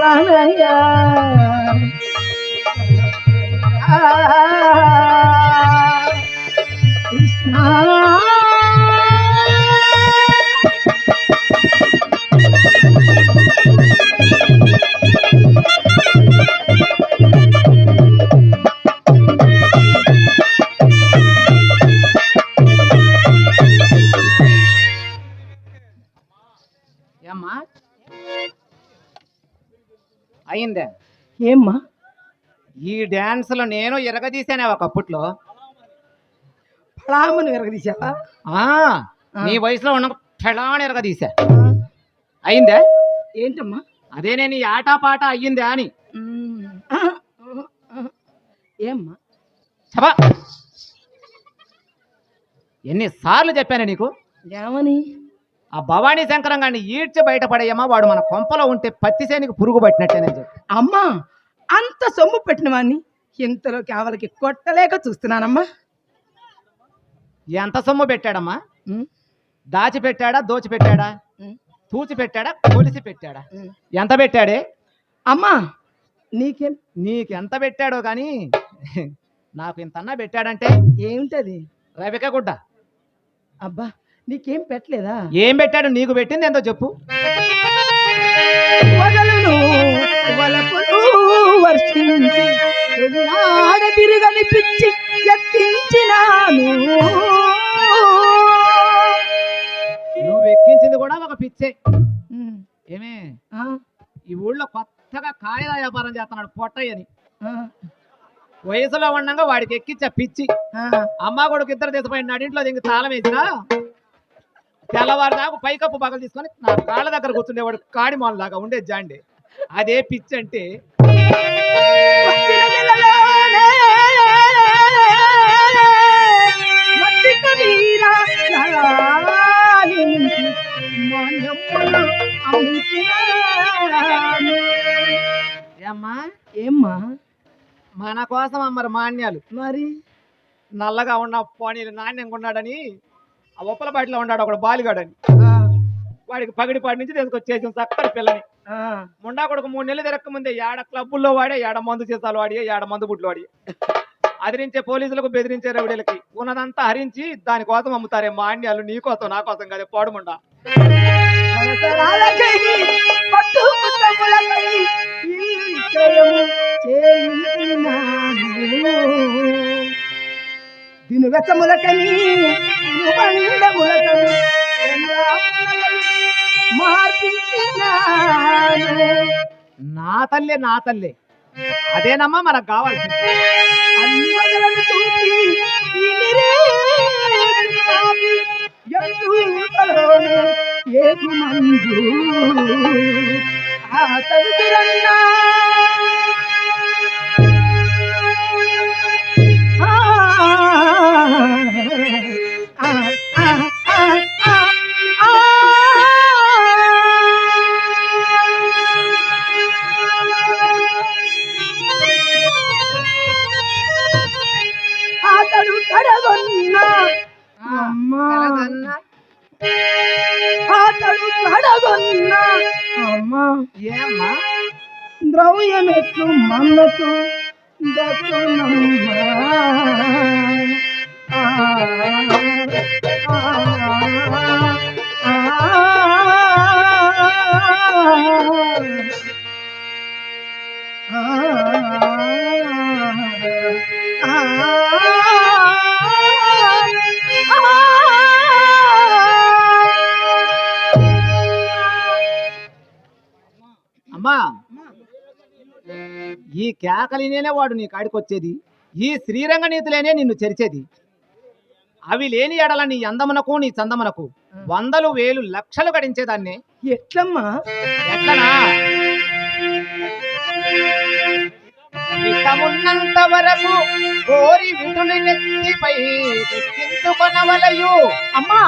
రానయ్యా కృష్ణ ఏమ్మా అయిందే? ఏమ్మా ఈ డాన్సులో నేను ఎరగదీశానే ఒకప్పట్లో. పలామును విరగదీశావా? నీ వయసులో ఉన్న ఫెళాన్ని ఎరగదీశా. అయిందే? ఏంటమ్మా? అదే నేను ఈ ఆట పాట అయ్యిందే అని. ఏమ్మా? సభా ఎన్నిసార్లు చెప్పానే నీకు? ఏమని? ఆ భవానీ శంకరం గారిని ఈడ్చి బయటపడేయమ్మా, వాడు మన కొంపలో ఉంటే పత్తిసేనికి పురుగు పట్టినట్టేనే చెప్పు. అమ్మా, అంత సొమ్ము పెట్టిన వాడిని ఇంతలో కేవలకి కొట్టలేక చూస్తున్నానమ్మా. ఎంత సొమ్ము పెట్టాడమ్మా? దాచిపెట్టాడా, దోచిపెట్టాడా, తూచిపెట్టాడా, కొలిసి పెట్టాడా? ఎంత పెట్టాడే? అమ్మా నీకెంత పెట్టాడో కానీ నాకు ఇంతన్నా పెట్టాడంటే ఏమిటది? రవిక గుడ్డ. అబ్బా, నీకేం పెట్టలేదా? ఏం పెట్టాడు? నీకు పెట్టింది ఎంతో చెప్పు. తిరగని పిచ్చి ఎక్కించినాను. నువ్వు ఎక్కించింది కూడా ఒక పిచ్చే. ఏమే, ఈ ఊళ్ళో కొత్తగా కాయల వ్యాపారం చేస్తున్నాడు పొట్టయ్యని. వయసులో ఉండగా వాడికి ఎక్కించా పిచ్చి. అమ్మ కొడుకు ఇద్దరు తీసిపోయినాడు. ఇంట్లో దీనికి తాళం వేసినా తెల్లవారు దాకా పైకప్పు పగలు తీసుకొని నా కాళ్ళ దగ్గర కూర్చుండేవాడు. కాడి మాల దాకా ఉండే జాండే. అదే పిచ్చి అంటే. ఏమ్మా? మన కోసం అమ్మరు మాన్యాలు. మరి నల్లగా ఉన్న పోనీలు నాణ్యంగా ఉన్నాడని ఆ ఉప్పల బాటిలో ఉన్నాడు ఒకడు బాలిగాడని. వాడికి పగిడిపాటి నుంచి తీసుకొచ్చేసిన చక్కని పిల్లని. ముండా కొడుకు 3 నెలలు తిరక్క ముందే ఏడ క్లబ్బుల్లో వాడే, ఏడ మందు చేసాలు వాడి, ఏడ మందు బుడ్లు వాడి. అదిరించే పోలీసులకు, బెదిరించే రౌడీలకి ఉన్నదంతా హరించి దానికోసం అమ్ముతారే మాన్యాలు. నీ కోసం నా కోసం కదే పోడుముండా. దీని వెచ్చములకని నా తల్లే, నా తల్లే, అదేనమ్మా మనకు కావాల్సింది. అన్ని వదలను చూపి ఏదు మందు ఆ తలుపురన్నా అతడు కడగొన్నా అమ్మా, అతడు కడగొన్నా అమ్మా. ఏమ్మా? ద్రవ్యమెట్లు మమ్మకు దక్కునమ్మా. అమ్మా, ఈ కేకలినేనే వాడు నీ కాడికి వచ్చేది. ఈ శ్రీరంగ నీతులేనే నిన్ను చెరిచేది. అవి లేని ఎడల నీ అందమునకు, నీ చందమునకు 100,000 1,000,000 లక్షలు గడించేదాన్ని. ఎట్లమ్మా? ఎట్లనా? విత్తమున్నంత వరకు కోరి విటుని నెత్తిపై ఎక్కించుకొనవలయు. అమ్మా,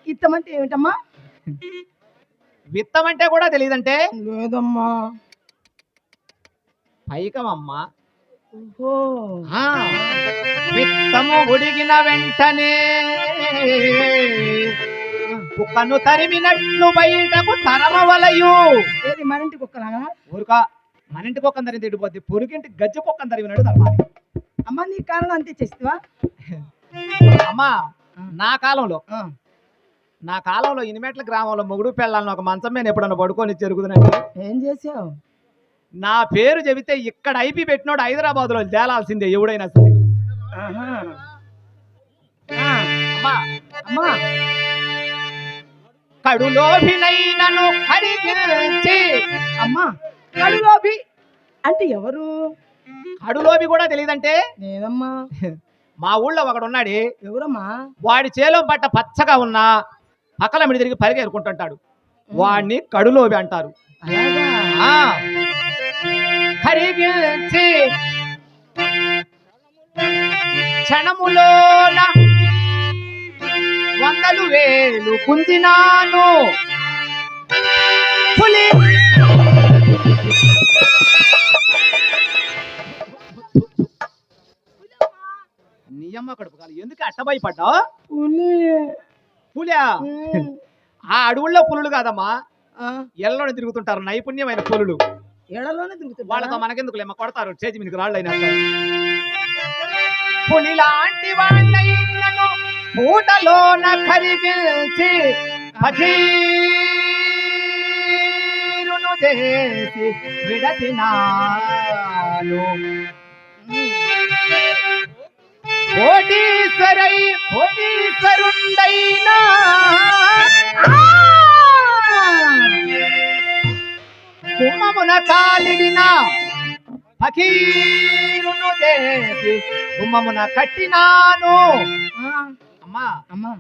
ఇత్తమంటే ఏమిటమ్మా? విత్తం అంటే కూడా తెలియదంటే? లేదమ్మా. పైకమమ్మా. విత్తము ఉడిగిన వెంటనే కుక్కను తరిమినట్లు బయటకు తరమవలయు. ఏది మన ఇంటి కుక్కలాగా? ఊరుక మన ఇంటి కుక్కను తరిమి తిడిపోద్ది, పొరుగింటి గజ్జి కుక్కను తరిమినట్టు తరమాలి. అమ్మ నీ కారణం అంతే చేస్తావా? అమ్మా నా కాలంలో ఆ. నా కాలంలో ఇనిమెట్ల గ్రామంలో మొగుడు పెళ్ళాలను ఒక మంచం మీద ఎప్పుడన్నా పడుకొని జరుగుతున్నట్టు ఏం చేసావు? నా పేరు చెబితే ఇక్కడ ఐపీ పెట్టినోడు హైదరాబాద్ లో తేలాల్సిందే ఎవడైనా సరే. ఆహా. అమ్మా అమ్మా కడులోభినైనను కరిగించి. అమ్మా కడులోబి అంటే ఎవరు? కడులోబి కూడా తెలియదంటే లేదమ్మా. మా ఊళ్ళో ఒకడున్నాడే, ఎవరమ్మా? వాడి చేలో పట్ట పచ్చగా ఉన్న పక్కల మిడి తిరిగి పరిగెరుకుంటుంటాడు, వాడిని కడులోబి అంటారు. అలాగా? ఆ కరిగించి క్షణములోన వందలు వేలు కుందినాను. పులి నియమ్మ కడుపు కాదు, ఎందుకు అట్టబయపడ్డా? పులి. పులియా? ఉమ్. ఆ అడవుల్లో పులులు కాదమ్మా, ఆ, ఎల్లోనే తిరుగుతుంటారు నైపుణ్యమైన పులులు. ఎడలోనే తిరుగుతుందా? వాళ్ళతో మనకెందుకులేమ్మ, కొడతారు చేతి మీదకి రాళ్ళైనా. పులి లాంటి వాళ్ళైనను పూటలోన కరిగించి అధీరును చేసి విడసినాను. కోటీశ్వరుండైనా కుమ్మమున కాలిడిన ఫకీరును చేసి కుమ్మమున కట్టినాను. ఆ, అమ్మా అమ్మా.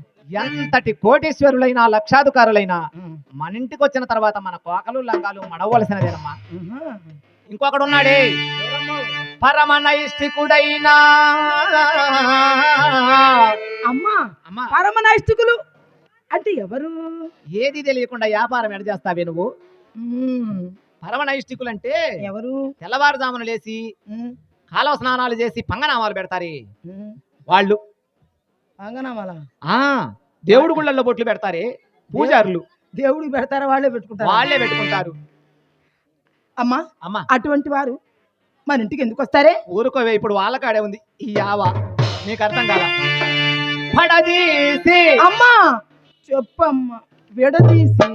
ఎంతటి కోటీశ్వరులైనా లక్షాధికారులైనా ఉమ్. మన ఇంటికి వచ్చిన తర్వాత మన కోకలు లంగాలు మడవలసినదేనమ్మా. ఉహు. ఇంకొకడు ఉన్నాడే, పరమ నైష్ఠికుడైనా. అమ్మా అమ్మా పరమనైష్టికులు అంటే ఎవరు? ఏది తెలియకుండా వ్యాపారం ఎడ చేస్తావే నువ్వు? ఉమ్. పరమ నైష్ఠికులు అంటే ఎవరు? తెల్లవారుజామున లేచి ఉమ్. కాలువ స్నానాలు చేసి పంగనామాలు పెడతారే ఉమ్. వాళ్ళు. అంగనామాల ఆ దేవుడి గుళ్ళల్లో బొట్లు పెడతారే పూజారులు, దేవుడికి పెడతారా? వాళ్ళే పెట్టుకుంటారు. వాళ్ళే పెట్టుకుంటారు. అమ్మా అమ్మా అటువంటి వారు మన ఇంటికి ఎందుకు వస్తారే? ఊరుకోవే, ఇప్పుడు వాళ్ళ కాడే ఉంది ఈ యావ, నీకు అర్థం కాదా? పడదీసి. అమ్మా చెప్పమ్మా. విడదీసి.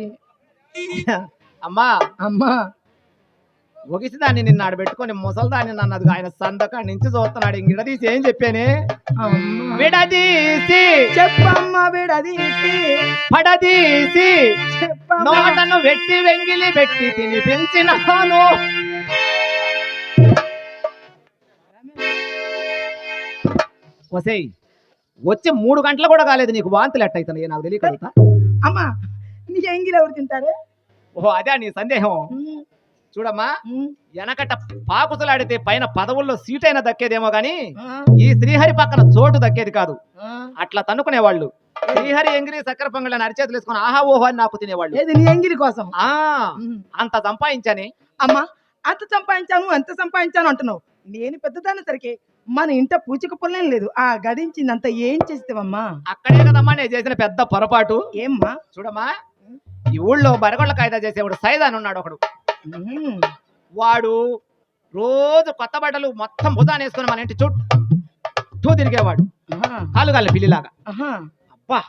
అమ్మా అమ్మా ఒగిసి దాన్ని నిన్న ఆడ పెట్టుకొని ముసలిదాన్ని నన్నది ఆయన సందకాడి నుంచి చూస్తున్నాడు. ఇంక విడదీసి ఏం చెప్పానే? అమ్మా. విడదీసి చెప్పమ్మా. విడదీసి. పడదీసి చెప్పమ్మా. నోటను వెట్టి వెంగిలి పెట్టి తినిపించినాను. ఒసేయ్, వచ్చి 3 గంటలు కూడా కాలేదు, నీకు వాంతులు ఎట్టయితున్నాయి నాకు తెలియక. అమ్మా నీ ఎంగిలి ఎవరు తింటారే? ఓహో అదే నీ సందేహం. ఉమ్. చూడమ్మా, ఉమ్. వెనకట పాకుతులాడితే పైన పదవుల్లో సీట్ అయినా దక్కేదేమో గాని ఆ, ఈ శ్రీహరి పక్కన చోటు దక్కేది కాదు. ఆ. అట్లా తన్నుకునేవాళ్ళు. శ్రీహరి ఎంగిరి చక్కెర పొంగళ్ళని అరిచేతులు వేసుకుని ఆహా ఓహో అని నాకు తినేవాళ్ళు. ఏది నీ ఎంగిలి కోసం? ఆ ఉమ్. అంత సంపాదించాని. అమ్మా అంత సంపాదించాను అంత సంపాదించాను అంటున్నావు. నేను పెద్దదాన్ని సరికి మన ఇంట పూచిక పొలం లేదు. ఆ గడించిందంత ఏం చేస్తావమ్మా? అక్కడే కదమ్మా నేను చేసిన పెద్ద పొరపాటు. ఏమ్మా? చూడమ్మా, ఈ ఊళ్ళో బరగొళ్ళ కాయిదా చేసేవాడు సైదాన్ ఉన్నాడు ఒకడు. ఉమ్. వాడు రోజు కొత్త బట్టలు మొత్తం భుజాన్ని వేసుకుని మన ఇంటి చుట్టూ తిరిగేవాడు, ఆహా. కాలుగాలి పిల్లిలాగా. ఆహా. అబ్బా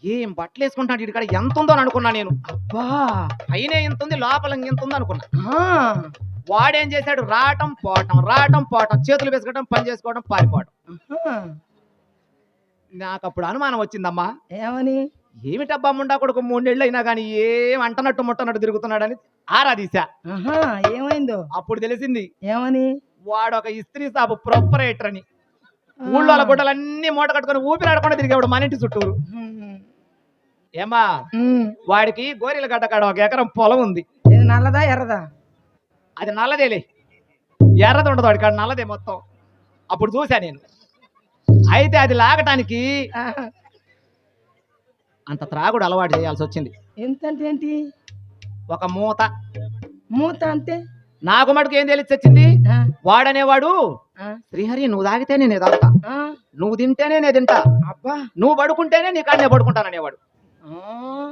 ఏం బట్టలు వేసుకుంటాడు ఇక్కడ, ఎంత ఉందో అని అనుకున్నా నేను. అబ్బా. పైన ఎంత ఉంది లోపల ఎంత ఉంది అనుకున్నా. ఆ. వాడేం చేశాడు, రావటం పోవటం చేతులు వేసుకోవడం పని చేసుకోవడం పారిపోవడం. ఆహా. నాకు అప్పుడు అనుమానం వచ్చిందమ్మా, ఏమని? ఏమిటబ్బా ముండా కొడుకు 3 నెలలు అయినా కానీ ఏం అంటనట్టు ముట్టనట్టు తిరుగుతున్నాడని ఆరా తీశా. ఆహా. ఏమైందో? అప్పుడు తెలిసింది ఏమని? వాడు ఒక ఇస్త్రీ షాపు ప్రొపరేటర్ అని. ఊళ్ళో వాళ్ళ గుడ్డలన్నీ మూట కట్టుకొని ఊపిరాడకుండా తిరిగేవాడు మన ఇంటి చుట్టూరు. ఉమ్. ఏమా ఉమ్. వాడికి గోరీల గడ్డ కాడ 1 ఎకరం పొలం ఉంది. ఇది నల్లదా ఎర్రదా? అది నల్లదేలే, ఎర్రది ఉండదు వాడి కాడ, నల్లదే మొత్తం. అప్పుడు చూసా నేను. అయితే అది లాగటానికి ఆహా. అంత త్రాగుడు అలవాటు చేయాల్సి వచ్చింది. ఎంత అంటే ఏంటి? ఒక మూత. మూత అంటే? నాకు మటుకు ఏం తెలిసి వచ్చింది, ఆ, వాడనేవాడు ఆ, శ్రీహరి నువ్వు తాగితేనే నేను తాగుతా, ఆ. నువ్వు తింటేనే నేను తింటా, అబ్బా. నువ్వు పడుకుంటేనే నీ కాడనే పడుకుంటాననేవాడు. ఆ.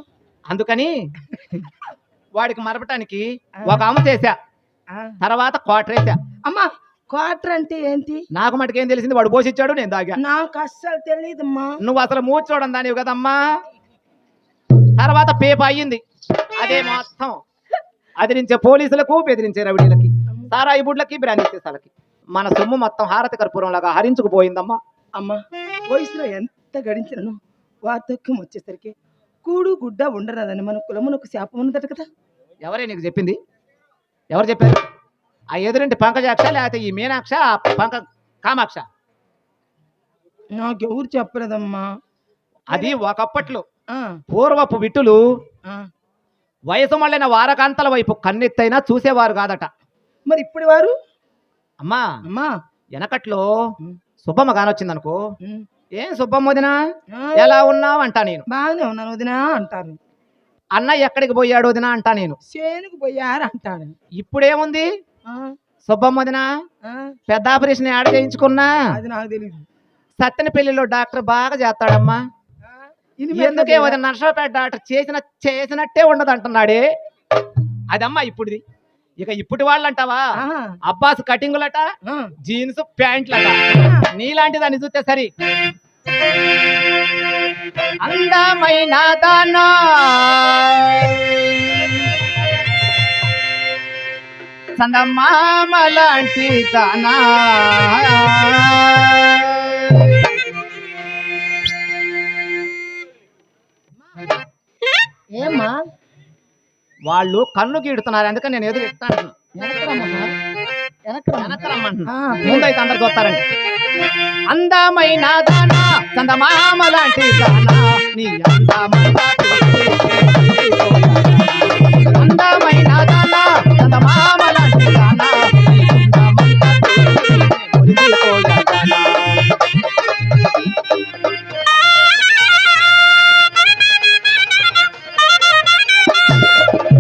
అందుకని వాడికి మరపటానికి ఒక అమ్మ చేశా, ఆ. తర్వాత క్వార్టర్ వేసా. అమ్మా క్వార్టర్ అంటే ఏంటి? నాకు మటుకేం తెలిసింది, వాడు పోసిచ్చాడు, నేను తాగా. నాకు అస్సలు తెలియదమ్మా. నువ్వు అసలు మూర్చోడం దానివి కదమ్మా. తర్వాత పేప అయ్యింది, అదే మొత్తం అదిరించే పోలీసులకు, బెదిరించే రవిడీలకి, సారాయి బుడ్లకి, బ్రాంతి సీసాలకి మన సొమ్ము మొత్తం హారతి కర్పూరం లాగా హరించుకుపోయిందమ్మా. అమ్మా వయసులో ఎంత గడించినను వార్ధక్యం వచ్చేసరికి కూడు గుడ్డ ఉండరాదని మన కులమునకు శాపం ఉన్నదట కదా. ఎవరే నీకు చెప్పింది? ఎవరు చెప్పారు? ఆ ఎదురింటి పంకజాక్ష, లేకపోతే ఈ మీనాక్ష, కామాక్ష? నాకెవరు చెప్పలేదమ్మా. అది ఒకప్పట్లో ఆ, పూర్వపు విట్టులు ఆ. వయసు మళ్ళిన వారకాంతల వైపు కన్నెత్తైనా చూసేవారు కాదట. మరి ఇప్పుడు వారు అమ్మా అమ్మా వెనకట్లో ఉమ్, సుబ్బమ్మ కానొచ్చిందనుకో, ఉమ్, ఏం సుబ్బమ్మ వదినా ఆ, ఎలా ఉన్నావు అంటా నేను. బాగానే ఉన్నాను వదినా అంటారు. అన్న ఎక్కడికి పోయాడు వదినా అంటా నేను. చేనుకు పోయారు అంటాడు. ఇప్పుడేముంది, ఆ, సుబ్బమ్మ వదినా ఆ, పెద్ద ఆపరేషన్ యాడ్ చేయించుకున్నా, అది నాకు తెలియదు. సత్తెన పెళ్లిలో డాక్టర్ బాగా చేస్తాడమ్మా. ఎందుకే వదిన నర్సరావుపేట డాక్టర్ చేసినట్టే ఉండదు అంటున్నాడే. అదమ్మా ఇప్పుడుది. ఇక ఇప్పటి వాళ్ళు అంటావా, అబ్బాస్ కటింగులట, జీన్స్ ప్యాంట్లట. నీలాంటి దాన్ని చూస్తే సరి. అందమైన దానా చందమామ లాంటి దానా, ఏమ్మా వాళ్ళు కన్ను గీడుతున్నారు, అందుకని నేను ఎదురు ఇస్తాను. ఆ, ముందైతే అందరు చూస్తారండి. అందమైన దానా చందమామ లాంటి దానా, నీ అందమంతా అందమైన దానా చందమామ లాంటి దానా, నీ అందమంతా మురిసిపోయాదానా.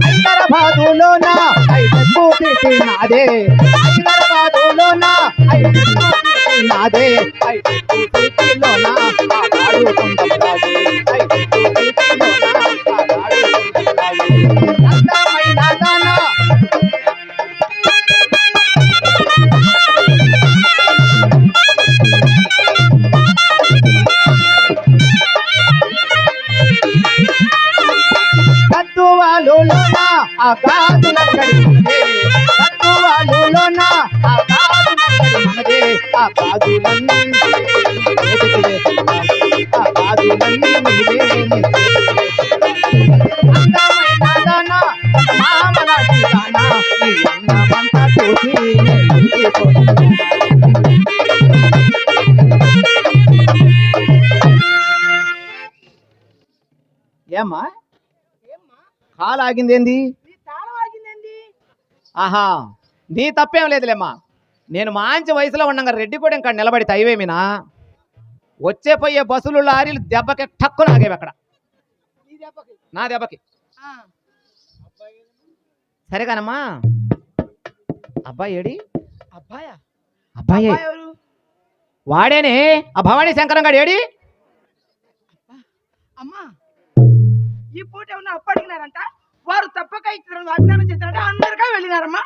హైదరాబాదులోన హైటెక్కు సిటీ నాదే, హైదరాబాదులోన హైటెక్కు సిటీ నాదే, హైటెక్కు సిటీలోన ఆడాడుకుందాం రావు, హైటెక్కు సిటీలోన ఆడాడుకుందాం రావు. అందమైన దానా కట్టువాలులోన ఆ గాజులంగడి మనదే, కట్టువాలులోన ఆ గాజులంగడి మనదే, ఆ గాజులన్నీ చేతికి వేసుకున్నాడు, ఆ గాజులన్నీ నీవే నీ చేతికి వేసుకున్నాడు. అందమైన దానా మామలాంటి దానా, నీ అందమంతా చూసి నే మురిసిపోయాను. ఏమ్మా కాలు ఆగిందేంది? ఆహా నీ తప్పేం లేదులేమ్మా. నేను మంచి వయసులో ఉండగా రెడ్డి కూడా ఇంకా నిలబడి తైవేమినా వచ్చే పోయే బస్సులు లారీలు దెబ్బకి టక్కున ఆగేవి అక్కడ, నా దెబ్బకి. సరేగానమ్మా. అబ్బాయి ఏడి? అబ్బాయా? అబ్బాయి అబ్బాయి ఎవరు? వాడేనే ఆ భవానీ శంకరం గాడు ఏడి? అమ్మా ఈ పూట ఏమన్నా అప్పు అడిగినారంట, వారు తప్పక ఇచ్చారని వాగ్దానం చేశారంట, అందరికీ వెళ్ళినారమ్మా.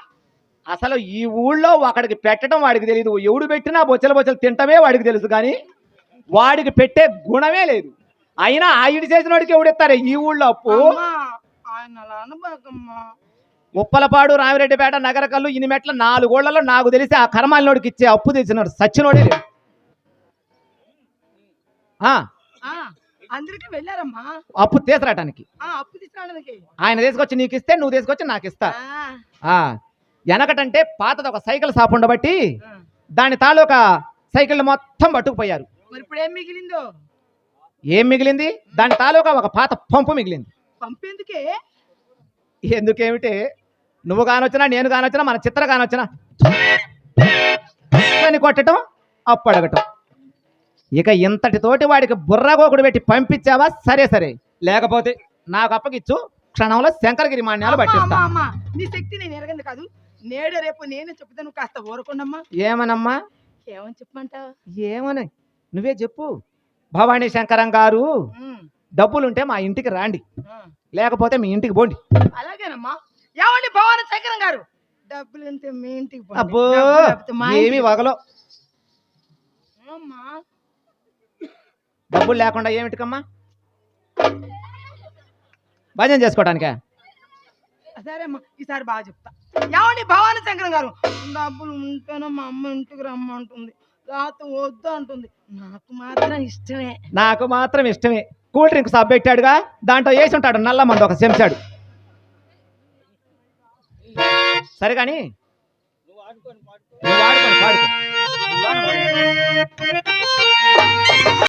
అసలు ఈ ఊళ్ళో ఒకడికి పెట్టడం వాడికి తెలియదు, ఎవడు పెట్టినా బొచ్చలు బొచ్చలు తింటమే వాడికి తెలుసు, కానీ వాడికి పెట్టే గుణమే లేదు. అయినా ఆయన చేసిన వాడికి ఎవడెత్తారే ఈ ఊళ్ళో అప్పు? అమ్మా, ఆయన అలా అనబాకమ్మా. ఉప్పలపాడు, రామిరెడ్డిపేట, నగరకల్లు, ఇనిమెట్ల 4 ఊళ్ళలో నాకు తెలిసి ఆ కర్మాలినోడికి ఇచ్చే అప్పు తెచ్చినాడు సచ్చినోడే లేదు. అందరికీ వెళ్ళారమ్మా అప్పు తీసుకురావటానికి. అప్పు తీసుకురావడానికి. ఆయన తీసుకొచ్చి నీకు ఇస్తే, నువ్వు తీసుకొచ్చి నాకు ఇస్తా. వెనకటంటే పాతది ఒక సైకిల్ షాప్ ఉండబట్టి దాని తాలూకా సైకిల్ మొత్తం పట్టుకుపోయారు. మరి ఇప్పుడు ఏం మిగిలిందో? ఏం మిగిలింది? దాని తాలూకా ఒక పాత పంపు మిగిలింది. పంపేందుకే? ఎందుకేమిటి, నువ్వు కానొచ్చినా నేను కానొచ్చినా మన చిత్ర కానొచ్చినా అని కొట్టడం, అప్పు అడగటం. ఇక ఇంతటితోటి వాడికి బుర్రగోకుడు పెట్టి పంపించావా సరే సరే, లేకపోతే నాకు అప్పగిచ్చు, క్షణంలో శంకరగిరి మాన్యాలు పట్టిస్తా. నీ శక్తి నేను ఎరగంది కాదు, నేడు రేపు నేనే చెప్తాను, కాస్త ఊరకుండమ్మా. ఏమనమ్మా? ఏమని చెప్పమంటావు? ఏమని నువ్వే చెప్పు. భవానీ శంకరం గారు డబ్బులుంటే మా ఇంటికి రాండి, ఆ, లేకపోతే మీ ఇంటికి పోండి. అలాగేనమ్మా. ఏమండి భవానీ శంకరం గారు, డబ్బులు ఉంటే మీ ఇంటికి పోండి. అబ్బో డబ్బులు లేకపోతే మా ఏమి ఇంటికి. వగలో. అమ్మా, డబ్బులు లేకుండా ఏమిటికమ్మా? భజన చేసుకోవటానికే. సరే అమ్మా, ఈసారి బాగా చెప్తా. ఏమండి భవానీ శంకరం గారు, డబ్బులు ఉంటేనే మా అమ్మ ఇంటికి రమ్మంటుంది, లేకపోతే వద్దు అంటుంది. నాకు మాత్రం ఇష్టమే. నాకు మాత్రం ఇష్టమే. కూల్ డ్రింక్ సబ్బు పెట్టాడుగా, దాంట్లో వేసి ఉంటాడు నల్ల మందు ఒక చెంచాడు. సరే కానీ నువ్వు ఆడుకొని పాడుకో.